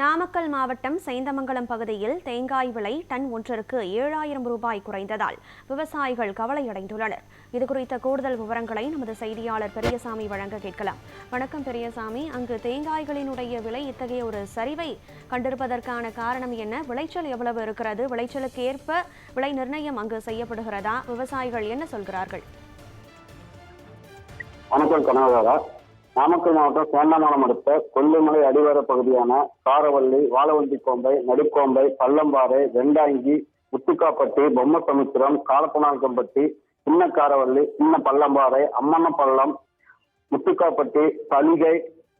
நாமக்கல் மாவட்டம் சேந்தமங்கலம் பகுதியில் தேங்காய் விலை டன் ஒன்றிற்கு 7000 ரூபாய் குறைந்ததால் விவசாயிகள் கவலையடைந்துள்ளனர். இதுகுறித்த கூடுதல் விவரங்களை நமது செய்தியாளர் பெரியசாமி வழங்க கேட்கலாம். வணக்கம் பெரியசாமி, அங்கு தேங்காய்களினுடைய விலை இத்தகைய ஒரு சரிவை கண்டிருப்பதற்கான காரணம் என்ன? விளைச்சல் எவ்வளவு இருக்கிறது? விளைச்சலுக்கு ஏற்ப விலை நிர்ணயம் அங்கு செய்யப்படுகிறதா? விவசாயிகள் என்ன சொல்கிறார்கள்? வணக்கம் கனகராஜா. நாமக்கல் மாவட்டம் சேந்தமங்கலம் அடுத்த கொல்லிமலை அடிவார பகுதியான காரவள்ளி, வாழவண்டிக்கோம்பை, நடுக்கோம்பை, பள்ளம்பாறை, வெண்டாங்கி, முத்துக்காப்பட்டி, பொம்மசமுத்திரம், காலப்பனாங்கம்பட்டி, சின்ன காரவள்ளி, சின்ன பள்ளம்பாறை, அம்மனப்பள்ளம், முத்துக்காப்பட்டி, சலிகை,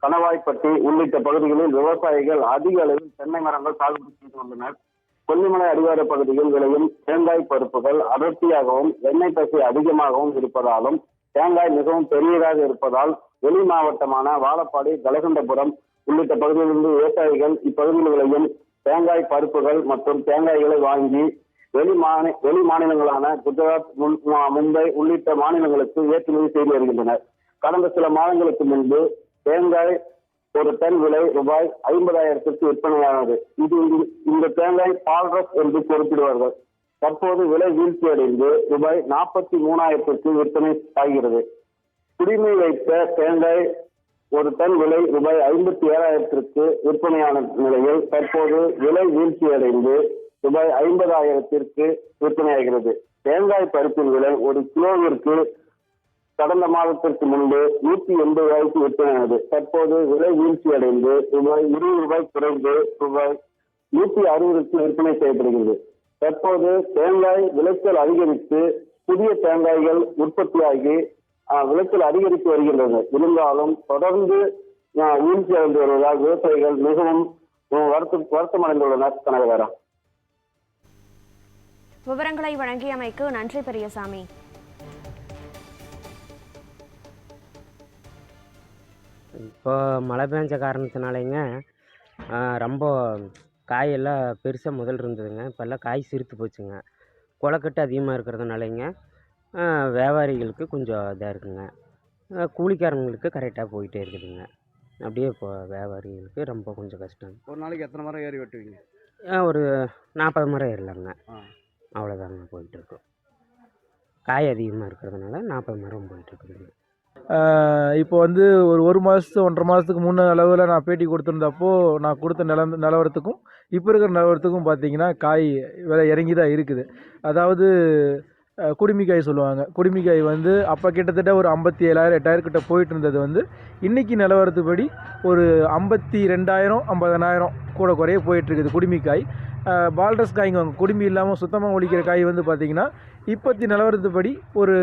கணவாய்ப்பட்டி உள்ளிட்ட பகுதிகளில் விவசாயிகள் அதிக அளவில் தென்னை மரங்கள் சாகுபடி செய்து வந்தனர். கொல்லிமலை அடிவார பகுதியில் விளையும் தேங்காய் பருப்புகள் அடர்த்தியாகவும் எண்ணெய் பசை அதிகமாகவும் இருப்பதாலும் தேங்காய் மிகவும் பெரியதாக இருப்பதால் வெளி மாவட்டமான வாழப்பாடி, கலகண்டபுரம் உள்ளிட்ட பகுதியிலிருந்து விவசாயிகள் இப்பகுதியில் விளையும் தேங்காய் பருப்புகள் மற்றும் தேங்காய்களை வாங்கி வெளி மாநிலங்களான குஜராத், மும்பை உள்ளிட்ட மாநிலங்களுக்கு ஏற்றுமதி செய்து வருகின்றனர். கடந்த சில மாதங்களுக்கு முன்பு தேங்காய் ஒரு டன் விலை ரூபாய் 50,000 விற்பனையானது. இந்த தேங்காய் பால்ரஸ் என்று குறிப்பிடுவார்கள். தற்போது விலை வீழ்ச்சியடைந்து ரூபாய் 43,000 விற்பனை ஆகிறது. குடிமை வைத்த தேங்காய் ஒரு டன் விலை ரூபாய் 57,000 விற்பனையான நிலையில் தற்போது விலை வீழ்ச்சியடைந்து ரூபாய் 50,000 விற்பனையாகிறது. தேங்காய் பருப்பின் விலை ஒரு கிலோவிற்கு கடந்த மாதத்திற்கு முன்பு 180 ரூபாய்க்கு விற்பனையானது. தற்போது விலை வீழ்ச்சியடைந்து ரூபாய் 20 குறைந்து ரூபாய் 160 விற்பனை செய்யப்படுகிறது. தற்போது தேங்காய் விளைச்சல் அதிகரித்து புதிய தேங்காய்கள் உற்பத்தியாகி விளைச்சல் அதிகரித்து வருகின்றன. இருந்தாலும் தொடர்ந்து வீழ்ச்சி அடைந்து வருவதால் விவசாயிகள் மிகவும் வருத்தமடைந்துள்ளனர். கனகராஜா, விவரங்களை வழங்கியமைக்கு நன்றி பெரியசாமி. இப்போ மழை பெஞ்ச காரணத்தினாலேங்க ரொம்ப காயெல்லாம் பெருசாக முதல் இருந்ததுங்க. இப்போல்லாம் காய் சிறுத்து போச்சுங்க. கொலைக்கட்டு அதிகமாக இருக்கிறதுனாலங்க வியாபாரிகளுக்கு கொஞ்சம் இதாக இருக்குங்க. கூலிக்காரங்களுக்கு கரெக்டாக போயிட்டே இருக்குதுங்க. அப்படியே இப்போ வியாபாரிகளுக்கு ரொம்ப கொஞ்சம் கஷ்டம். ஒரு நாளைக்கு எத்தனை மரம் ஏறி வெட்டுவீங்க? ஒரு 40 மரம் ஏறலாங்க. அவ்வளோதாங்க போயிட்டுருக்கோம். காய் அதிகமாக இருக்கிறதுனால 40 மரம் போயிட்டுருக்குதுங்க. இப்போ வந்து ஒரு மாதத்து 1.5 மாதத்துக்கு முன்ன அளவில் நான் பேட்டி கொடுத்துருந்தப்போ நான் கொடுத்த நிலவரத்துக்கும் இப்போ இருக்கிற நிலவரத்துக்கும் பார்த்தீங்கன்னா காய் விலை இறங்கி தான் இருக்குது. அதாவது குடுமிக்காய் சொல்லுவாங்க. குடுமிக்காய் வந்து அப்போ கிட்டத்தட்ட ஒரு 57,000 8,000 கிட்ட போயிட்டு இருந்தது வந்து இன்றைக்கி நிலவரத்துப்படி ஒரு 52,000 50,000 கூட குறைய போயிட்டுருக்குது குடுமிக்காய். பால்ரஸ் காய்ங்க குடுமி இல்லாமல் சுத்தமாக ஒழிக்கிற காய் வந்து பார்த்திங்கன்னா இப்போத்தி நிலவரத்துப்படி ஒரு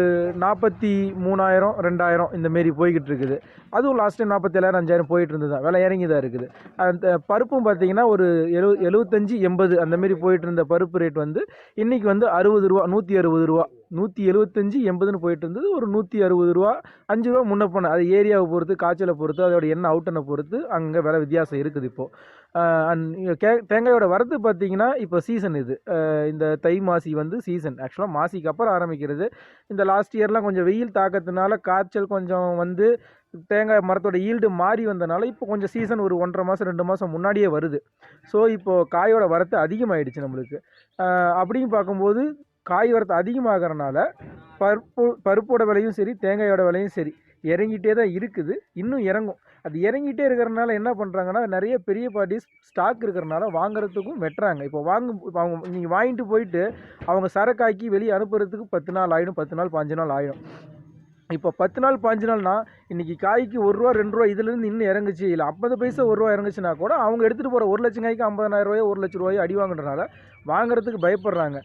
43,000 2,000 இந்தமாரி போய்கிட்டு இருக்குது. அதுவும் லாஸ்ட் டைம் 47,000 5,000 போயிட்டு இருந்தது தான். விலை இறங்கி தான் இருக்குது. அந்த பருப்பும் பார்த்திங்கன்னா ஒரு 75 80 அந்தமாரி போயிட்டு இருந்த பருப்பு ரேட் வந்து இன்றைக்கி வந்து 60 ரூபா 160 ரூபா 175 80ன்னு போயிட்டு இருந்தது. ஒரு 160 ரூபா 5 ரூபா முன்ன போன அது ஏரியாவை பொறுத்து, காய்ச்சலை பொறுத்து, அதோட எண்ணெய் அவுட்டனை பொறுத்து அங்கே விலை வித்தியாசம் இருக்குது. இப்போது தேங்காயோட வரத்து பார்த்திங்கன்னா இப்போ சீசன் இது. இந்த தை மாசி வந்து சீசன். ஆக்சுவலாக மாசிக்கு அப்புறம் ஆரம்பிக்கிறது. இந்த லாஸ்ட் இயர்லாம் கொஞ்சம் வெயில் தாக்கத்தினால காய்ச்சல் கொஞ்சம் வந்து தேங்காய் மரத்தோட ஈல்டு மாறி வந்தனால இப்போ கொஞ்சம் சீசன் ஒரு 1.5 மாதம் 2 மாதம் முன்னாடியே வருது. ஸோ இப்போது காயோட வரத்து அதிகமாகிடுச்சு நம்மளுக்கு. அப்படின்னு பார்க்கும்போது காய் வரத்து அதிகமாகறனால பருப்போட விலையும் சரி தேங்காயோட விலையும் சரி இறங்கிட்டே தான் இருக்குது. இன்னும் இறங்கும். அது இறங்கிட்டே இருக்கிறனால என்ன பண்ணுறாங்கன்னா நிறைய பெரிய பார்ட்டிஸ் ஸ்டாக் இருக்கிறனால வாங்குறதுக்கும் வெட்டுறாங்க. இப்போ அவங்க நீங்கள் வாங்கிட்டு போயிட்டு அவங்க சரக்காக்கி வெளியே அனுப்புறதுக்கு 10 நாள் ஆகிடும், 10 நாள் 5 நாள் ஆகிடும். இப்போ 10 நாள் 5 நாள்னா இன்றைக்கி காய்க்கு 1 ரூபா 2 ரூபா இதுலேருந்து இன்னும் இறங்குச்சு. இல்லை 50 பைசா 1 ரூபா இறங்குச்சுன்னா கூட அவங்க எடுத்துகிட்டு போகிற 1 லட்சம் காய்க்கு 50,000 ரூபாயோ 1 லட்ச ரூபாயோ அடி வாங்குறதுனால வாங்குறதுக்கு பயப்படுறாங்க.